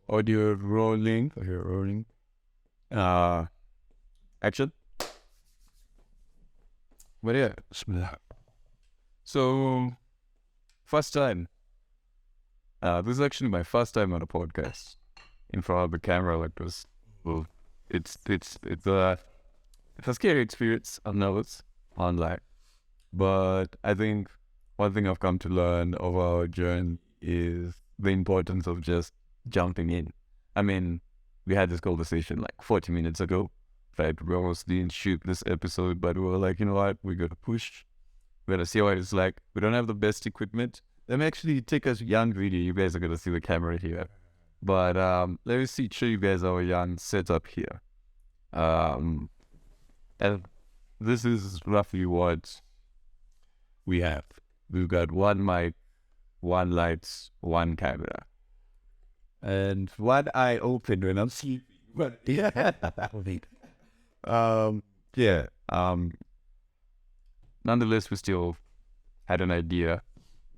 Audio rolling. Audio rolling. Action. But yeah, bismillah. So, first time. This is actually my first time on a podcast in front of the camera like this. Well, it's a scary experience. I know it's online, but I think one thing I've come to learn over our journey is the importance of just jumping in. I mean, we had this conversation like 40 minutes ago. Right, we almost didn't shoot this episode, but we were like, you know what, we're gonna push. We're gonna see what it's like. We don't have the best equipment. Let me actually take a young video. You guys are gonna see the camera here, but let me show you guys our young setup here. And this is roughly what we have. We've got one mic, one lights, one camera, and one eye open when I'm sleeping. But yeah, nonetheless, we still had an idea,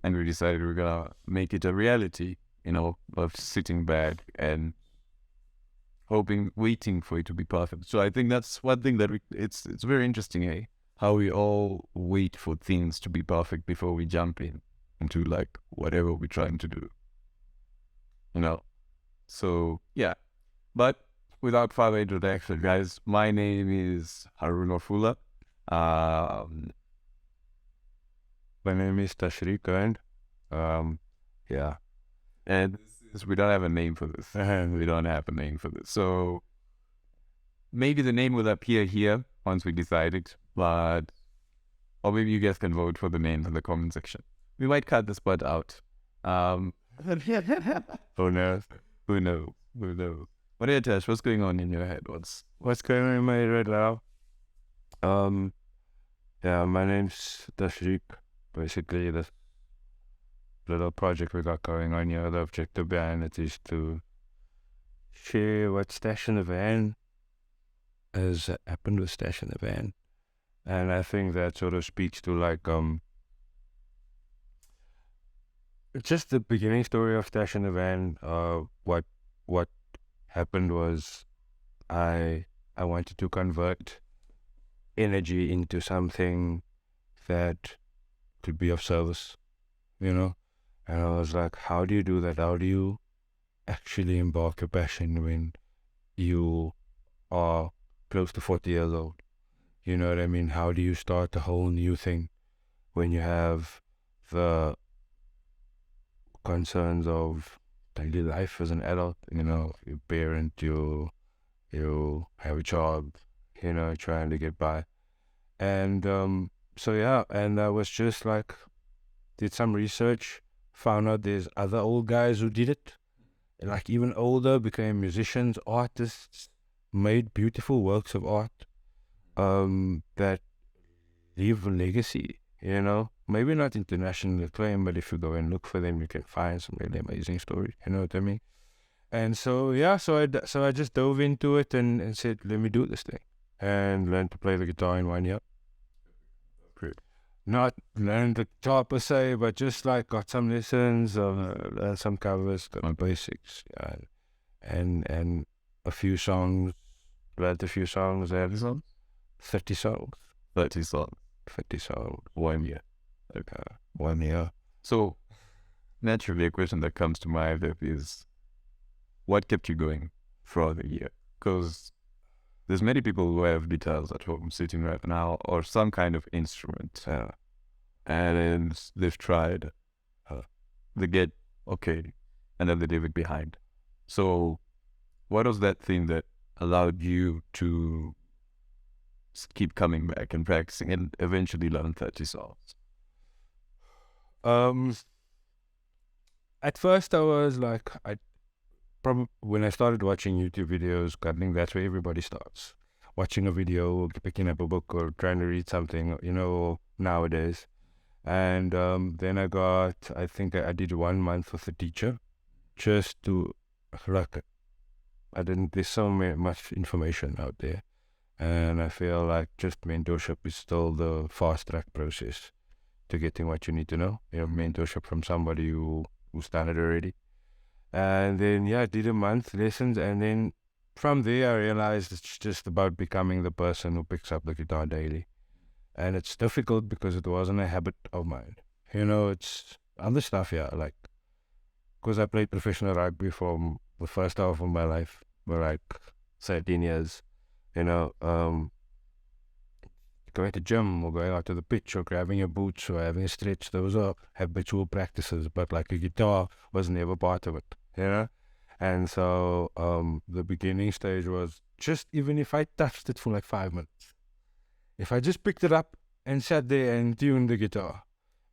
and we decided we're gonna make it a reality. You know, of sitting back and waiting for it to be perfect. So I think that's one thing that it's very interesting, eh? How we all wait for things to be perfect before we jump into like whatever we're trying to do. You know, so yeah. But without further introduction, guys, my name is Harun Wafula. My name is Tashriq, and yeah. And we don't have a name for this. We don't have a name for this. So maybe the name will appear here once we decide it, or maybe you guys can vote for the names in the comment section. We might cut this part out. Who knows? Who knows? What are you, Tash? What's going on in your head? What's going on in my head right now? Yeah, my name's Tashriq. Basically, the little project we got going on here, the objective behind it is to share what Stash in the Van has happened with Stash in the Van. And I think that sort of speaks to like just the beginning story of Stash in the Van. What happened was I wanted to convert energy into something that could be of service, you know. And I was like, how do you do that? How do you actually embark your passion when you are close to 40 years old? You know what I mean? How do you start a whole new thing when you have the concerns of daily life as an adult? You know, you parent, you have a job, you know, trying to get by. And so yeah, and I was just like, did some research, found out there's other old guys who did it, like even older, became musicians, artists, made beautiful works of art that leave a legacy, you know. Maybe not international acclaim, but if you go and look for them, you can find some really amazing stories, you know what I mean? And so yeah, so I just dove into it and said, let me do this thing, and learned to play the guitar in 1 year. Great. Not learned the guitar per se, but just like got some lessons, learned some covers, got my basics, and a few songs, learned a few songs. 30 songs? 30 songs. 30 songs. 30 songs. 1 year. Okay. 1 year. So naturally a question that comes to mind is, what kept you going for the year? Because there's many people who have guitars at home sitting right now, or some kind of instrument, and they've tried, they get okay, and then they leave it behind. So what was that thing that allowed you to keep coming back and practicing and eventually learn 30 songs? At first I was like, when I started watching YouTube videos, I think that's where everybody starts. Watching a video, picking up a book, or trying to read something, you know, nowadays. And then I think I did 1 month with a teacher, just to, like, there's so much information out there. And I feel like just mentorship is still the fast track process to getting what you need to know. You know, mentorship from somebody who's done it already. And then, yeah, I did a month lessons. And then from there, I realized it's just about becoming the person who picks up the guitar daily. And it's difficult because it wasn't a habit of mine. You know, it's other stuff, yeah. Like, because I played professional rugby for the first half of my life, for like 13 years, you know, going to gym or going out to the pitch or grabbing your boots or having a stretch, those are habitual practices, but like a guitar was never part of it, you know? And so the beginning stage was just, even if I touched it for like 5 minutes, if I just picked it up and sat there and tuned the guitar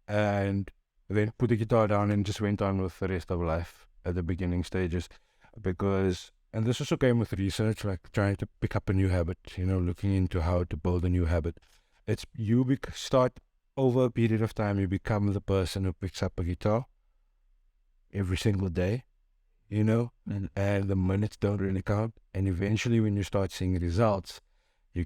and then put the guitar down and just went on with the rest of life at the beginning stages, because, and this also came with research, like trying to pick up a new habit, you know, looking into how to build a new habit. It's you start over a period of time, you become the person who picks up a guitar every single day, you know, and the minutes don't really count. And eventually, when you start seeing results, you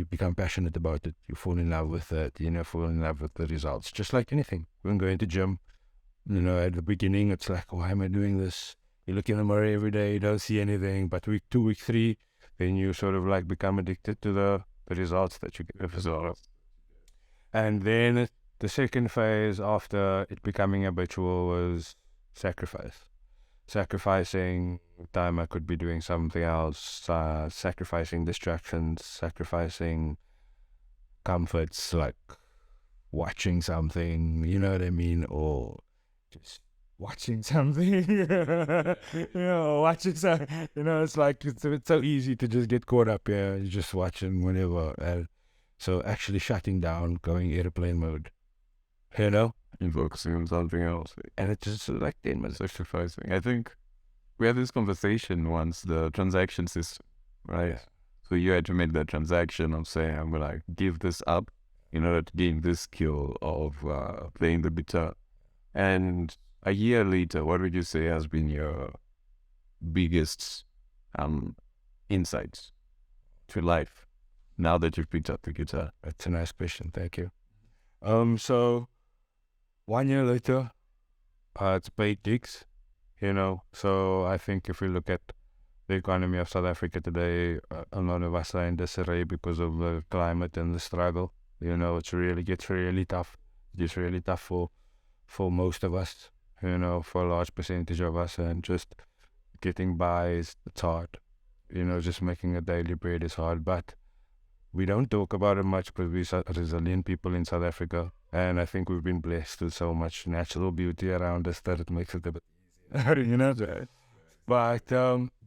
become passionate about it. You fall in love with it, you know, fall in love with the results. Just like anything, when going to gym, you know, at the beginning, it's like, why am I doing this? You look in the mirror every day, you don't see anything. But week 2, week 3, then you sort of like become addicted to the results that you get as well. And then the second phase after it becoming habitual was sacrifice. Sacrificing time I could be doing something else, sacrificing distractions, sacrificing comforts like watching something, you know what I mean, or just watching something, you know, watching something, you know, it's like, it's so easy to just get caught up here, you're just watching whatever, and so actually shutting down, going airplane mode, you know, And focusing on something else. and it's just like 10 minutes. Sacrificing. I think we had this conversation once, the transaction system, right? Yeah. So you had to make that transaction of saying, I'm going to give this up in order to gain this skill of playing the guitar. And a year later, what would you say has been your biggest insights to life now that you've picked up the guitar? That's a nice question, thank you. So 1 year later, it's paid gigs, you know. So I think if we look at the economy of South Africa today, a lot of us are in disarray because of the climate and the struggle. You know, gets really tough. It's really tough for most of us, you know, for a large percentage of us, and just getting by it's hard. You know, just making a daily bread is hard, but we don't talk about it much because we're resilient people in South Africa, and I think we've been blessed with so much natural beauty around us that it makes it a bit easier, you know. But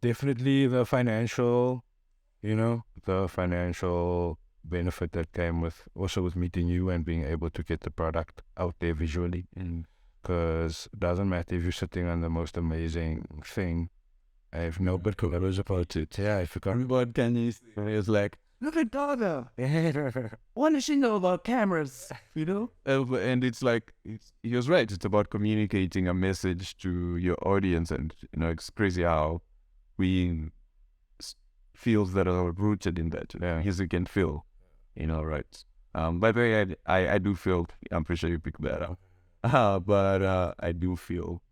definitely the financial benefit that came with meeting you and being able to get the product out there visually. Because it doesn't matter if you're sitting on the most amazing thing, if nobody knows about it. Yeah, if you can't. Everybody can use it. It's like, look at Dada. What does she know about cameras? You know? And it's like, he was right. It's about communicating a message to your audience. And, you know, it's crazy how we feels that are rooted in that. Music can feel, you know, right? By the way, I do feel, I'm pretty sure you picked that up. But I do feel,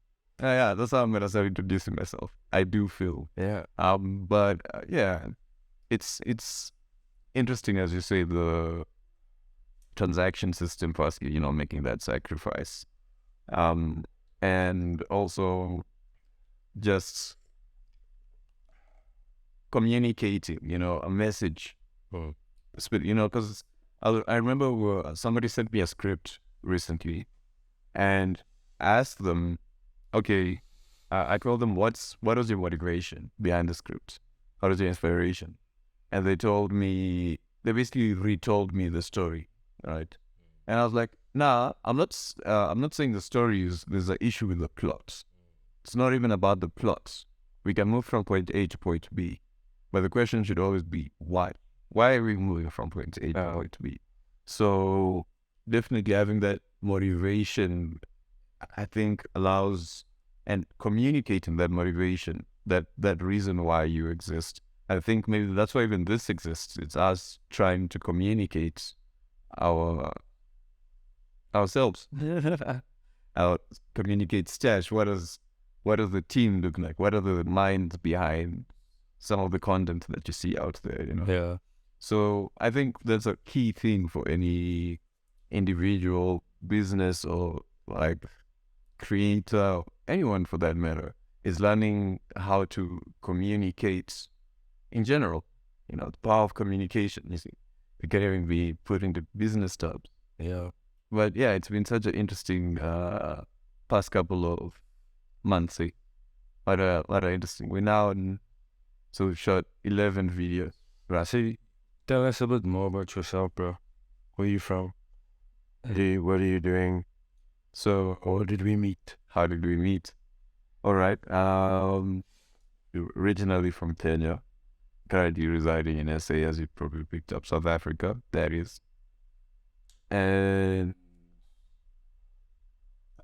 yeah, that's how I'm going to start introducing myself. I do feel. Yeah. But yeah, it's interesting, as you say, the transaction system for us, you know, making that sacrifice. And also just communicating, you know, a message. You know, because I remember somebody sent me a script recently and asked them, okay, I told them, what was your motivation behind the script? What was your inspiration? And they basically retold me the story, right? And I was like, nah, I'm not saying the story there's an issue with the plots. It's not even about the plots. We can move from point A to point B, but the question should always be why? Why are we moving from point A to point B? So definitely having that motivation, I think, allows, and communicating that motivation, that reason why you exist. I think maybe that's why even this exists. It's us trying to communicate ourselves. Communicate Stash. What does what does the team look like? What are the minds behind some of the content that you see out there, Yeah. So I think that's a key thing for any individual, business, or like creator, anyone for that matter, is learning how to communicate in general. The power of communication, you see. It can even be put into business terms. Yeah. But yeah, it's been such an interesting past couple of months. What a interesting. We're now so we've shot 11 videos. Right. So tell us a bit more about yourself, bro. Where are you from? What are you doing? So How did we meet? how did we meet? All right. Originally from Kenya, currently residing in SA, as you probably picked up, South Africa. That is. And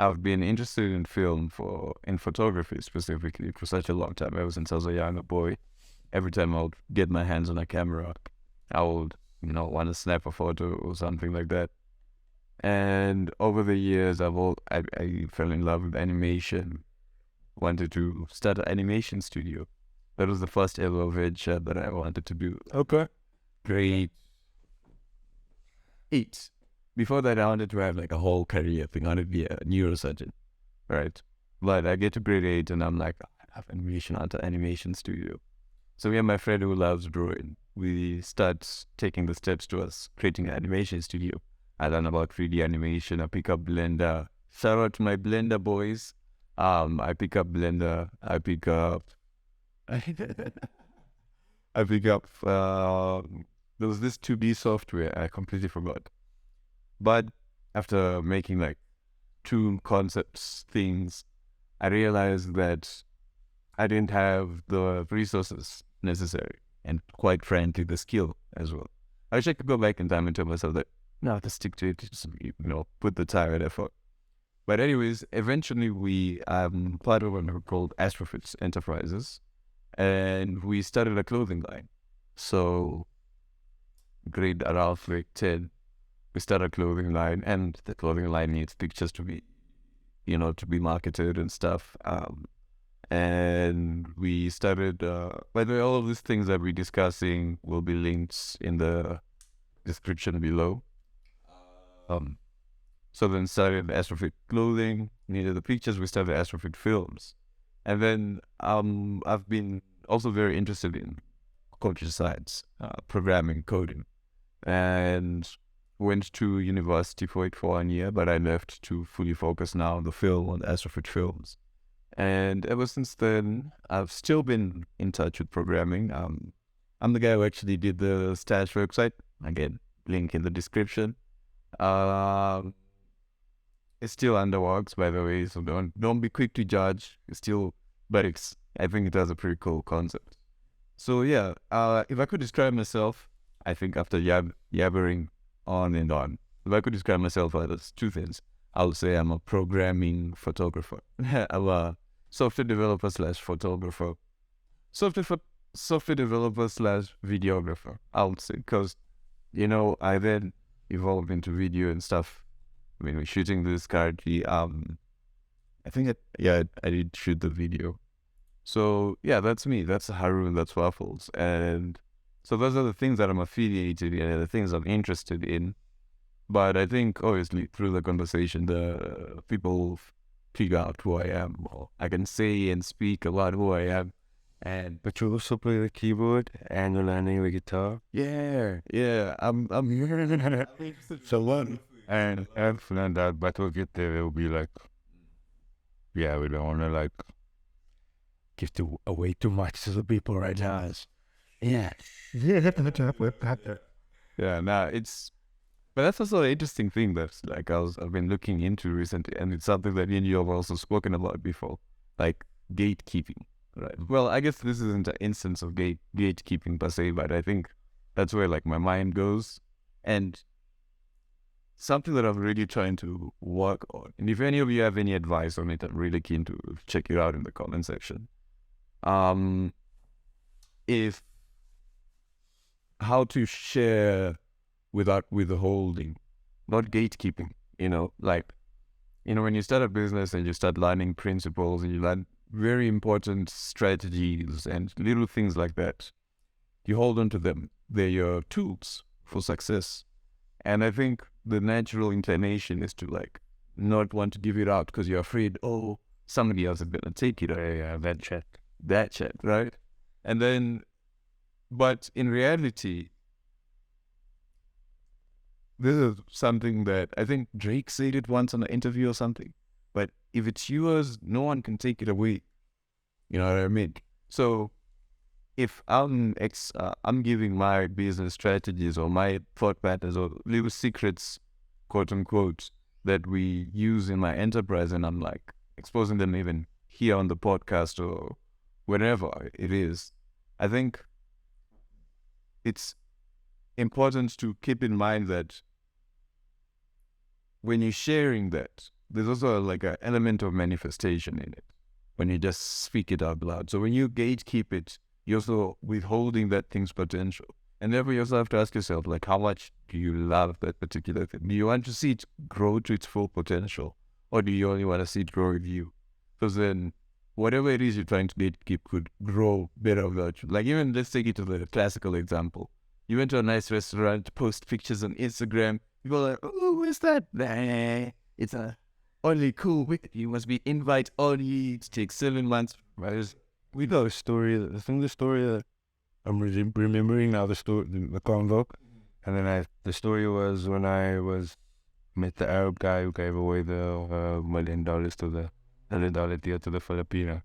I've been interested in film in photography specifically for such a long time. Ever since I was a younger boy, every time I would get my hands on a camera, I would, want to snap a photo or something like that. And over the years, I fell in love with animation. Wanted to start an animation studio. That was the first ever venture that I wanted to do. Okay. Grade 8. Before that, I wanted to have like a whole career thing. I wanted to be a neurosurgeon, right? But I get to grade 8 and I'm like, I have animation studio. So me and my friend who loves drawing, we start taking the steps towards creating an animation studio. I learn about 3D animation. I pick up Blender. Shout out to my Blender boys. I pick up Blender. I pick up. There was this 2D software I completely forgot. But after making like 2 concepts things, I realized that I didn't have the resources necessary, and quite frankly, the skill as well. I wish I could go back in time and tell myself that, no, just stick to it, just, put the time and effort. But anyways, eventually we part of what we called Astrofitfilms Enterprises, and we started a clothing line. So grade around grade 10, we started a clothing line, and the clothing line needs pictures to be, to be marketed and stuff. And we started, by the way, all of these things that we're discussing will be linked in the description below. So then started Astrofit Clothing, needed the pictures, we started Astrofitfilms. And then I've been also very interested in computer science, programming, coding, and went to university for 1 year, but I left to fully focus now on the film, on Astrofitfilms. And ever since then, I've still been in touch with programming. I'm the guy who actually did the Stash website. Again, link in the description. It's still under works, by the way, so don't be quick to judge. I think it has a pretty cool concept. So yeah, if I could describe myself, I think after yabbering on and on, if I could describe myself as 2 things, I would say I'm a programming photographer. I'm a software developer / photographer. Software developer / videographer, I would say, because, I then evolved into video and stuff. I mean, we're shooting this currently. I think I did shoot the video. So yeah, that's me. That's Haroon. That's Waffles. And so those are the things that I'm affiliated in, and the things I'm interested in. But I think obviously through the conversation, the people figure out who I am. Or I can say and speak about who I am. But you also play the keyboard and you're learning the guitar. Yeah. I'm here. So what? And I've learned that, but we'll get there. It'll be like, yeah, we don't want to like give away too much to the people right now. Yeah. But that's also an interesting thing that's like I've been looking into recently, and it's something that you have also spoken about before, like gatekeeping, right? Well, I guess this isn't an instance of gatekeeping per se, but I think that's where like my mind goes, and something that I'm really trying to work on. And if any of you have any advice on it, I'm really keen to check it out in the comment section. If how to share without withholding, not gatekeeping, when you start a business and you start learning principles and you learn very important strategies and little things like that. You hold on to them. They're your tools for success. And I think the natural inclination is to like not want to give it out because you're afraid, oh, somebody else is going to take it. Yeah, that chat. Right? And then, but in reality, this is something that I think Drake said it once on an interview or something. But if it's yours, no one can take it away. You know what I mean? So if I'm giving my business strategies or my thought patterns or little secrets, quote unquote, that we use in my enterprise, and I'm like exposing them even here on the podcast or wherever it is, I think it's important to keep in mind that when you're sharing that, there's also like an element of manifestation in it when you just speak it out loud. So when you gatekeep it, you're also withholding that thing's potential. And therefore, you also have to ask yourself, like, how much do you love that particular thing? Do you want to see it grow to its full potential? Or do you only want to see it grow with you? Because then whatever it is you're trying to gatekeep could grow better without you. Like even, let's take it to the classical example. You went to a nice restaurant, post pictures on Instagram. People are like, oh, where's that? Nah, it's only cool. You must be invite only. It takes 7 months. We know a story. I think the story that I'm remembering now, the convo, and then the story was when I met the Arab guy who gave away the $1 million to the $100 deal to the Filipino.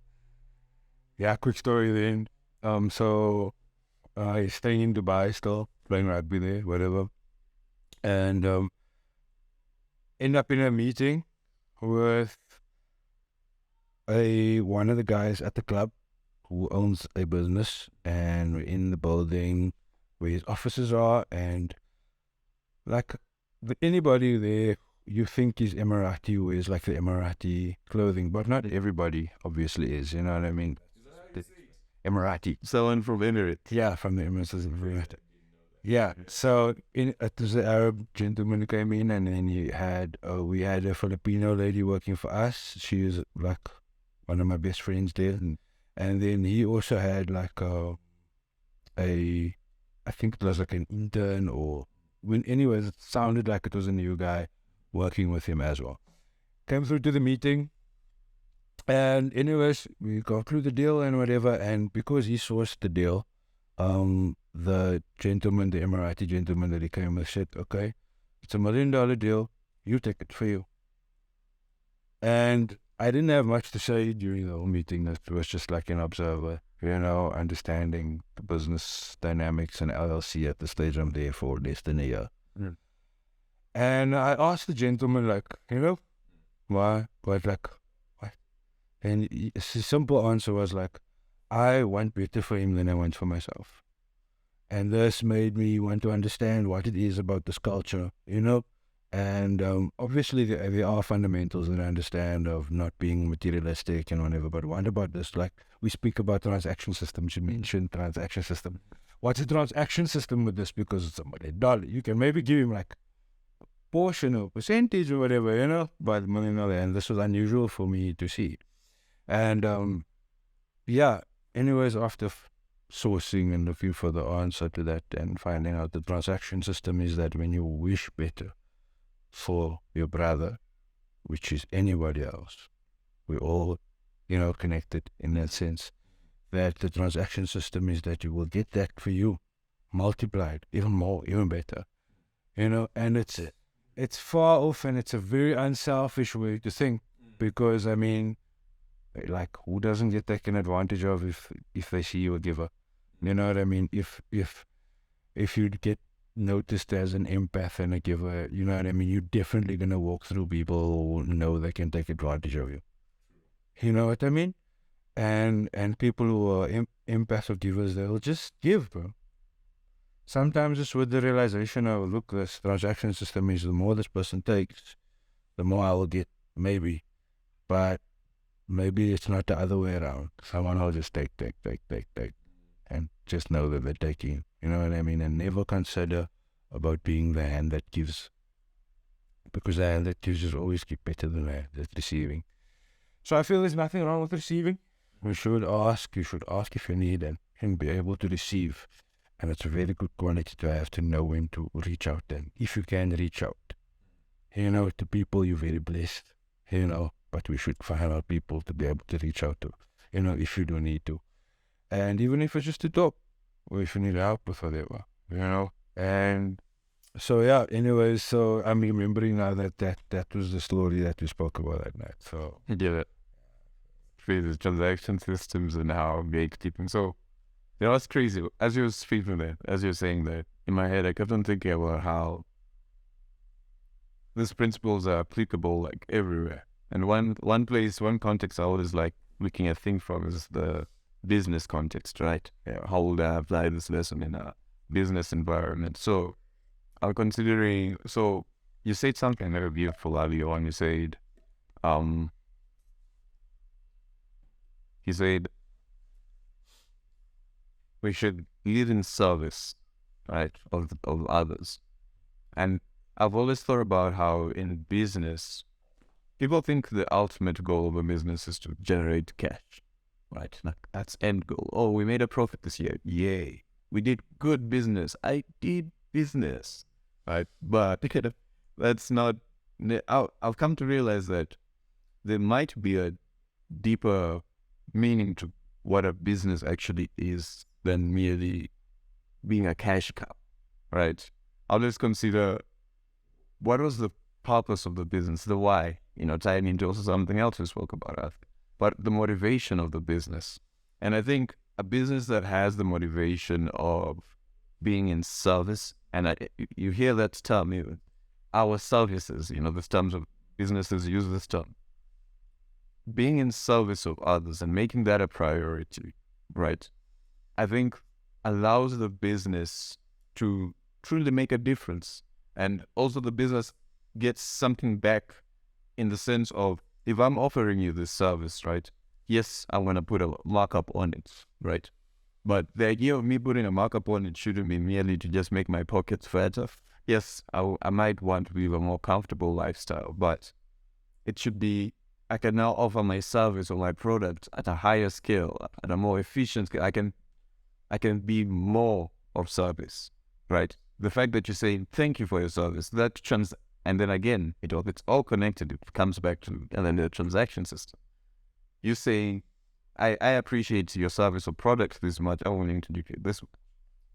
Yeah, quick story then. So I staying in Dubai still, playing rugby there, whatever, and end up in a meeting with one of the guys at the club who owns a business, and we're in the building where his offices are, and like anybody there you think is Emirati wears like the Emirati clothing, but not everybody obviously is, you know what I mean? Emirati. Someone from Emirates. Yeah, from the Emirates. Yeah, so it was an Arab gentleman who came in, and then we had a Filipino lady working for us. She was like one of my best friends there. And then he also had like I think it was like an intern anyways, it sounded like it was a new guy working with him as well. Came through to the meeting, and anyways, we got through the deal and whatever, and because he sourced the deal, the Emirati gentleman that he came with said, okay, it's $1 million deal, you take it for you. And I didn't have much to say during the whole meeting. It was just like an observer, you know, understanding the business dynamics and LLC at the stage I'm there for less than a year. Mm. And I asked the gentleman, like, you know, why? What? And his simple answer was like, I want better for him than I want for myself. And this made me want to understand what it is about this culture, you know. And obviously there are fundamentals that I understand of not being materialistic and whatever, but what about this? Like, we speak about transaction systems, you mentioned transaction system. What's a transaction system with this? Because it's $1 million. You can maybe give him like a portion or percentage or whatever, you know, by the $1 million. And this was unusual for me to see. And yeah, anyways, after sourcing and looking for the answer to that and finding out the transaction system is that when you wish better for your brother, which is anybody else, we're all, you know, connected in that sense, that the transaction system is that you will get that for you multiplied even more, even better, you know. And it's far off, and it's a very unselfish way to think, because I mean, like, who doesn't get taken advantage of if they see you a giver? You know what I mean? If you get noticed as an empath and a giver, you know what I mean, you're definitely gonna walk through people who know they can take advantage of you. You know what I mean? And people who are empaths or givers, they'll just give, bro. Sometimes it's with the realization of, look, this transaction system is the more this person takes, the more I will get, maybe. But maybe it's not the other way around. Someone will just take, and just know that they're taking, you know what I mean? And never consider about being the hand that gives, because the hand that gives is always better than the hand that's receiving. So I feel there's nothing wrong with receiving. You should ask if you need and be able to receive. And it's a very good quality to have, to know when to reach out. And if you can reach out, to people, you're very blessed, but we should find out people to be able to reach out to, if you do need to. And even if it's just to talk, or if you need help with whatever, And so, yeah, anyways, so I'm remembering now that was the story that we spoke about that night. So, I get it. The transaction systems and how gatekeeping. So, it's crazy. As you were speaking that, as you're saying that, in my head, I kept on thinking about how these principles are applicable like everywhere. And one place, one context I always like looking at things from is the business context, right? How would I apply this lesson in a business environment? So I'm considering, so you said something very beautiful earlier on. You said we should live in service, right, of others. And I've always thought about how in business, people think the ultimate goal of a business is to generate cash, right? Like that's end goal. Oh, we made a profit this year. Yay. We did good business. I did business, right? But that's not, I've come to realize that there might be a deeper meaning to what a business actually is than merely being a cash cow, right? I'll just consider what was the purpose of the business, the why, tying into also something else we spoke about, but the motivation of the business. And I think a business that has the motivation of being in service, and you hear that term, our services, the terms of businesses use this term, being in service of others and making that a priority, right? I think allows the business to truly make a difference. And also the business gets something back in the sense of, if I'm offering you this service, right? Yes, I'm going to put a markup on it, right? But the idea of me putting a markup on it shouldn't be merely to just make my pockets fatter. Yes, I might want to live a more comfortable lifestyle, but it should be, I can now offer my service or my product at a higher scale, at a more efficient scale. I can be more of service, right? The fact that you're saying thank you for your service, and then again, it's all connected. It comes back to, and then the transaction system. You're saying, I appreciate your service or product this much. I'm willing to do this.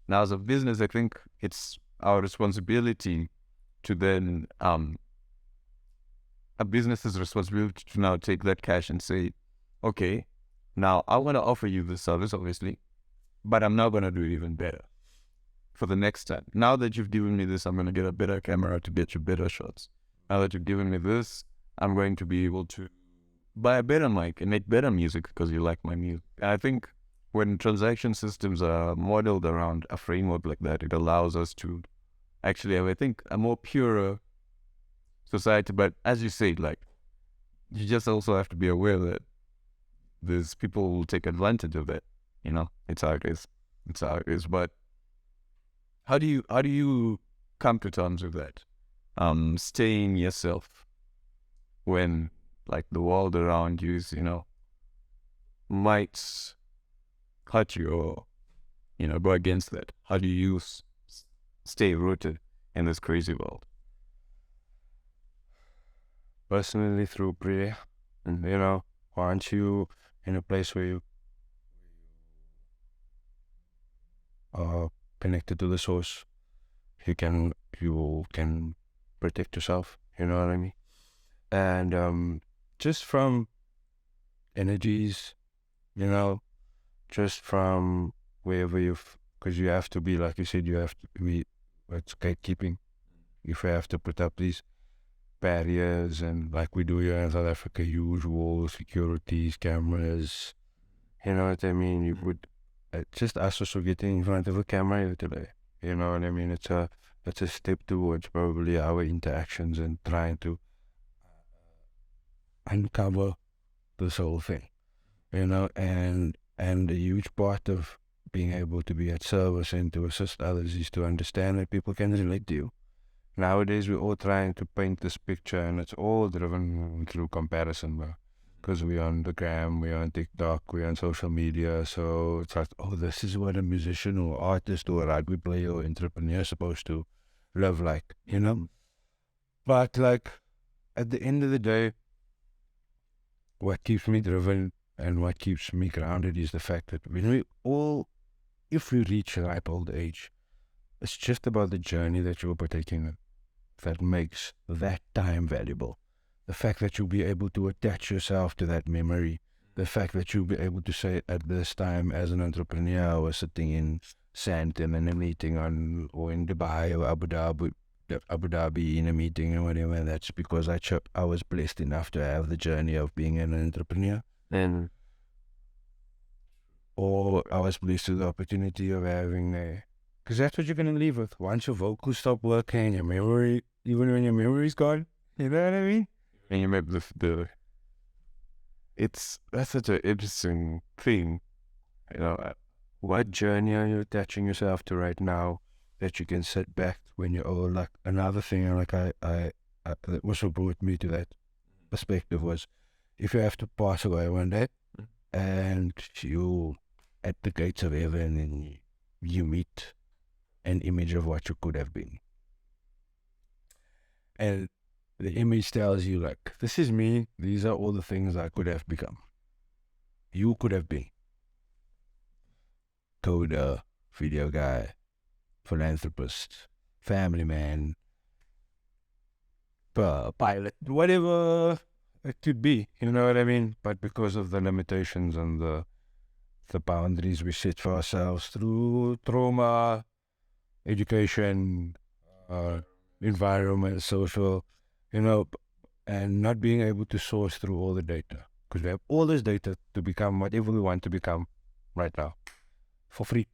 Now, as a business, I think it's our responsibility to then, a business's responsibility to now take that cash and say, okay, now I want to offer you this service, obviously, but I'm now going to do it even better for the next time. Now that you've given me this, I'm going to get a better camera to get you better shots. Now that you've given me this, I'm going to be able to buy a better mic and make better music because you like my music. And I think when transaction systems are modeled around a framework like that, it allows us to actually have, I think, a more purer society. But as you said, like, you just also have to be aware that there's people who will take advantage of it. It's how it is. But how do you come to terms with that? Staying yourself when like the world around you is, might hurt you or, go against that. How do you stay rooted in this crazy world? Personally, through prayer, and once you in a place where you are connected to the source, you can protect yourself. You know what I mean? And just from energies, just from wherever because you have to be, like you said, you have to be, it's gatekeeping. If you have to put up these barriers, and like we do here in South Africa, huge walls, securities, cameras, you know what I mean? You would just us also getting in front of a camera here today. You know what I mean? It's a step towards probably our interactions and trying to uncover this whole thing, and a huge part of being able to be at service and to assist others is to understand that people can relate to you. Nowadays, we're all trying to paint this picture, and it's all driven through comparison, bro. because we're on the gram, we're on TikTok, we're on social media. So it's like, oh, this is what a musician or artist or a rugby player or entrepreneur is supposed to live like, you know? But like, at the end of the day, what keeps me driven and what keeps me grounded is the fact that if we reach a ripe old age, it's just about the journey that you're partaking in that makes that time valuable. The fact that you'll be able to attach yourself to that memory, the fact that you'll be able to say at this time as an entrepreneur, I was sitting in Sandton in a meeting or in Dubai or Abu Dhabi in a meeting and whatever. That's because I was blessed enough to have the journey of being an entrepreneur. And Or I was blessed with the opportunity of having because that's what you're going to leave with. Once your vocals stop working, your memory, even when your memory's gone, you know what I mean? and you make that's such an interesting thing, you know. What journey are you attaching yourself to right now that you can sit back when you're old? Like another thing, like I that also brought me to that perspective was, if you have to pass away one day, and you at the gates of heaven and you meet an image of what you could have been, and the image tells you like, this is me, these are all the things I could have become. You could have been coder, video guy, philanthropist, family man, pilot, whatever it could be, you know what I mean? But because of the limitations and the boundaries we set for ourselves through trauma, education, environment, social, you know, and not being able to source through all the data, because we have all this data to become whatever we want to become right now for free.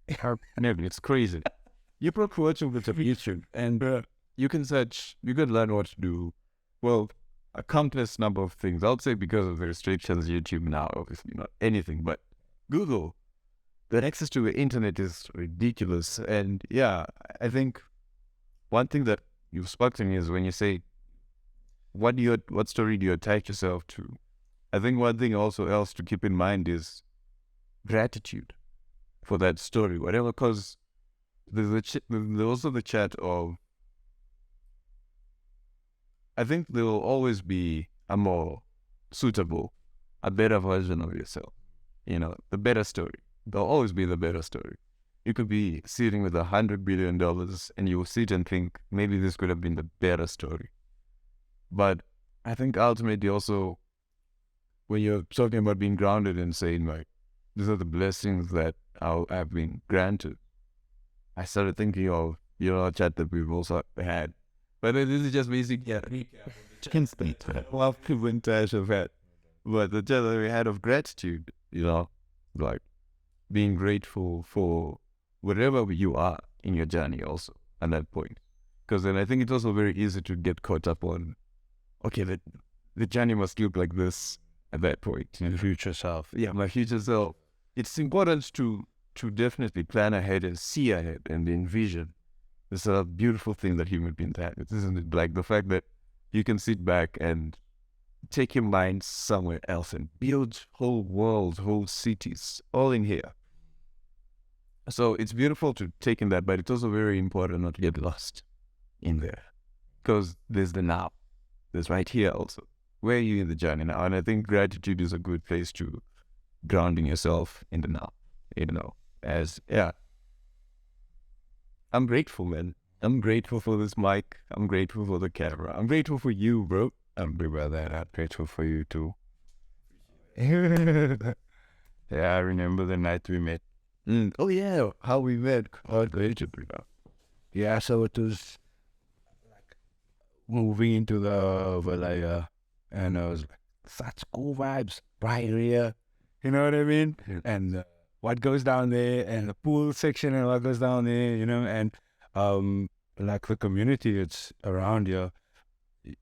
It's crazy. You put watching with the YouTube, and you can learn what to do. Well, a countless number of things. I would say because of the restrictions, YouTube now, obviously not anything, but Google, the access to the internet is ridiculous. And yeah, I think one thing that you've sparked in me is when you say, what story do you attach yourself to? I think one thing also else to keep in mind is gratitude for that story, whatever, because there's also the chat of, I think there will always be a more suitable, a better version of yourself, you know, the better story. There'll always be the better story. You could be sitting with $100 billion and you'll sit and think, maybe this could have been the better story. But I think ultimately also, when you're talking about being grounded and saying like, these are the blessings that I've been granted, I started thinking of, you know, a chat that we've also had. But this is just basically a recap of the chat of vintage of had. But the chat that we had of gratitude, you know, like being grateful for wherever you are in your journey also at that point. Because then I think it's also very easy to get caught up on, okay, the journey must look like this at that point. Your future self. Yeah, my future self. It's important to definitely plan ahead and see ahead and envision. It's a beautiful thing that human beings have. Isn't it? Like the fact that you can sit back and take your mind somewhere else and build whole worlds, whole cities, all in here. So it's beautiful to take in that, but it's also very important not to get lost in there. Because there's the now. There's right here also. Where are you in the journey now? And I think gratitude is a good place to grounding yourself in the now. You know, I'm grateful, man. I'm grateful for this mic. I'm grateful for the camera. I'm grateful for you, bro. I'm grateful for you too. Yeah, I remember the night we met. Oh yeah, how we met. Yeah, so it was like moving into the Valaya, and I was like, such cool vibes, bright area, you know what I mean? And what goes down there, and the pool section, and what goes down there, you know, and like the community it's around here.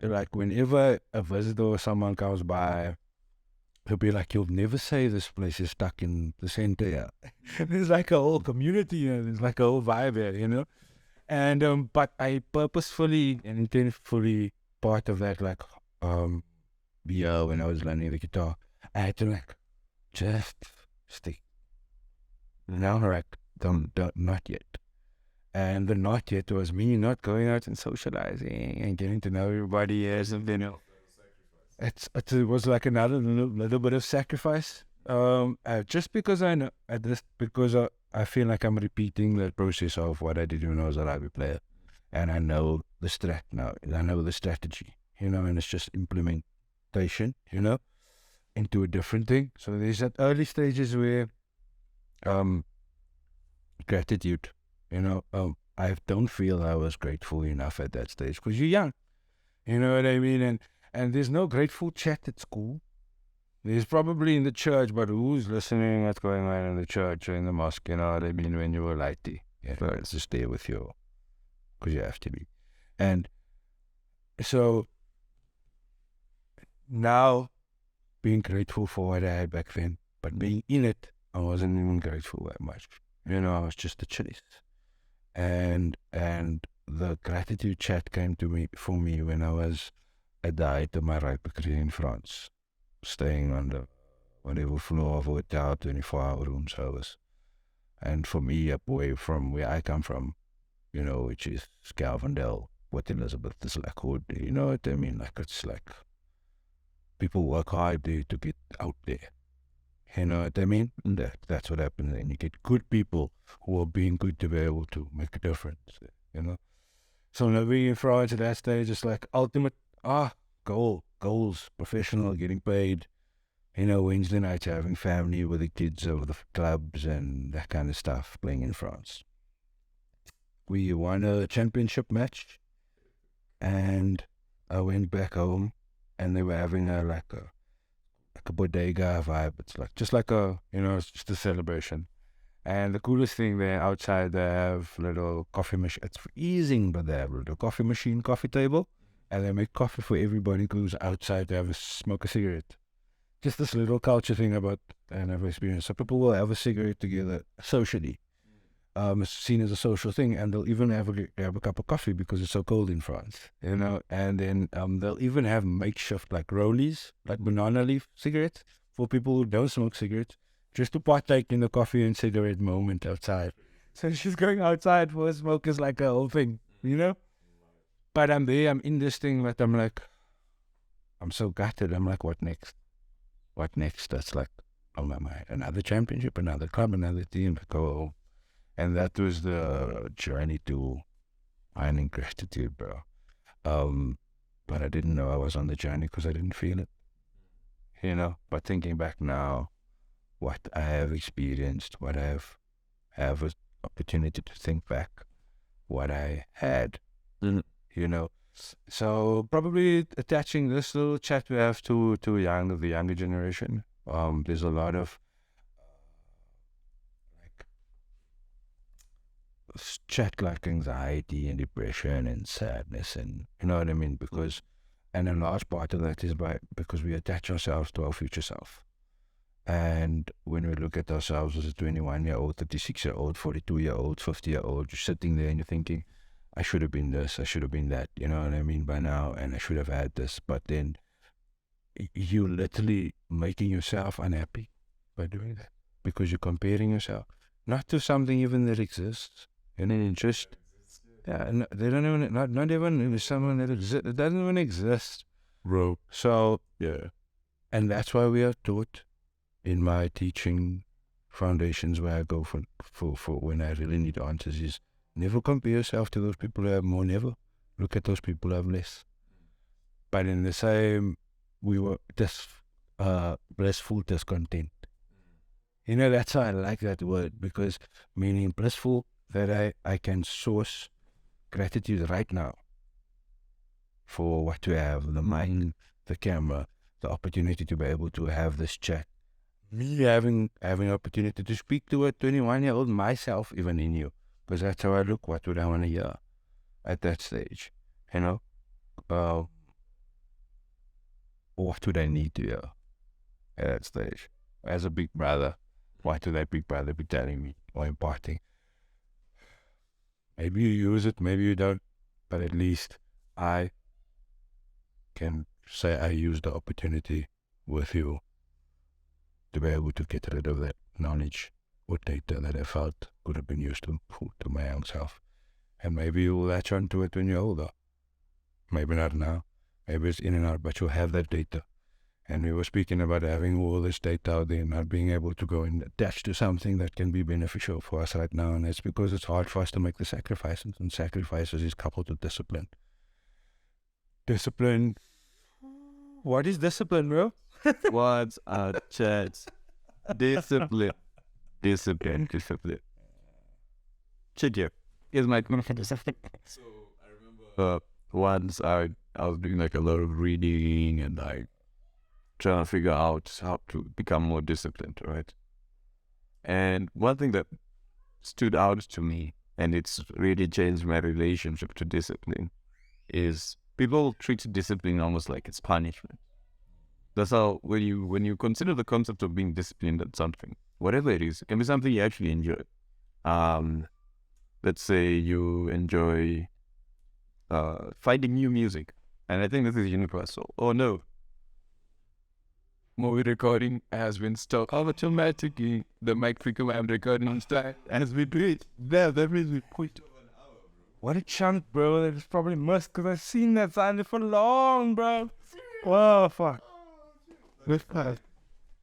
Like whenever a visitor or someone comes by, he'll be like, you'll never say this place is stuck in the center here. There's like a whole community here. There's like a whole vibe here, you know? And, but I purposefully and intentionally part of that, like, year when I was learning the guitar, I had to like just stick. Now like don't not yet. And the not yet was me not going out and socializing and getting to know everybody as and it was like another little bit of sacrifice. Just because I know because I feel like I'm repeating the process of what I did when I was a rugby player, and I know the strat now. I know the strategy, and it's just implementation, into a different thing. So there's that early stages where gratitude, I don't feel I was grateful enough at that stage because you're young, you know what I mean, and there's no grateful chat at school. There's probably in the church, but who's listening? What's going on in the church or in the mosque? You know what I mean? When you were lighty, it's just there with you because you have to be. And so now, being grateful for what I had back then, but being in it, I wasn't even grateful that much. I was just a chase. And the gratitude chat came to me for me when I was at the height of my rugby career in France, staying on the whatever floor of a hotel, 24-hour room service. And for me, up away from where I come from, which is Calvindale, Port Elizabeth, is like, you know what I mean? Like, it's like people work hard there to get out there. You know what I mean? And that's what happens. And you get good people who are being good to be able to make a difference, So living in France at that stage is like ultimate, goals, professional, getting paid, Wednesday nights having family with the kids over the clubs and that kind of stuff, playing in France. We won a championship match and I went back home and they were having a bodega vibe. It's like just like it's just a celebration. And the coolest thing there outside, they have little coffee machine. It's freezing, but they have a little coffee machine, coffee table, and they make coffee for everybody who goes outside to have smoke a cigarette. Just this little culture thing about and I've experienced. So people will have a cigarette together socially. It's seen as a social thing, and they'll even have a cup of coffee because it's so cold in France, And then they'll even have makeshift like rollies, like banana leaf cigarettes for people who don't smoke cigarettes, just to partake in the coffee and cigarette moment outside. So she's going outside for a smoke is like a whole thing, But I'm there, I'm in this thing, but I'm like, I'm so gutted. I'm like, what next? What next? That's like, oh my mind, another championship, another club, another team, like, oh. And that was the journey to finding gratitude, bro. But I didn't know I was on the journey because I didn't feel it, But thinking back now, what I have experienced, what I have an opportunity to think back, what I had, So probably attaching this little chat we have to the younger generation. There's a lot of chat like anxiety and depression and sadness, and you know what I mean, because and a large part of that is because we attach ourselves to our future self. And when we look at ourselves as a 21-year-old, 36-year-old, 42-year-old, 50-year-old, you're sitting there and you're thinking, I should have been this, I should have been that, you know what I mean, by now, and I should have had this. But then you're literally making yourself unhappy by doing that because you're comparing yourself not to something even that exists. And then just, they don't even, not even someone that exists, it doesn't even exist, bro. So, yeah. And that's why we are taught in my teaching foundations where I go for when I really need answers is never compare yourself to those people who have more, never. Look at those people who have less. But in the same, we were blissful discontent. That's why I like that word, because meaning blissful, that I can source gratitude right now for what we have, the mic, the camera, the opportunity to be able to have this chat. Me having opportunity to speak to a 21-year-old myself, even in you, because that's how I look. What would I want to hear at that stage? What would I need to hear at that stage? As a big brother, what would that big brother be telling me or imparting? Maybe you use it, maybe you don't, but at least I can say I used the opportunity with you to be able to get rid of that knowledge or data that I felt could have been used to my own self. And maybe you'll latch onto it when you're older. Maybe not now. Maybe it's in and out, but you'll have that data. And we were speaking about having all this data out there, not being able to go and attach to something that can be beneficial for us right now. And it's because it's hard for us to make the sacrifices. And sacrifices is coupled with discipline. Discipline. What is discipline, bro? What's a chance? Discipline. Discipline. Shit, yeah. Here's my discipline. So I remember once I was doing like a lot of reading and like trying to figure out how to become more disciplined, right? And one thing that stood out to me, and it's really changed my relationship to discipline, is people treat discipline almost like it's punishment. That's how when you consider the concept of being disciplined at something, whatever it is, it can be something you actually enjoy. Let's say you enjoy finding new music, and I think this is universal. Oh no, movie recording has been stopped automatically. The microphone I'm recording style has been reached. There is a point. What a chunk, bro. That is probably must, because I've seen that sign for long, bro. Whoa, fuck. This part.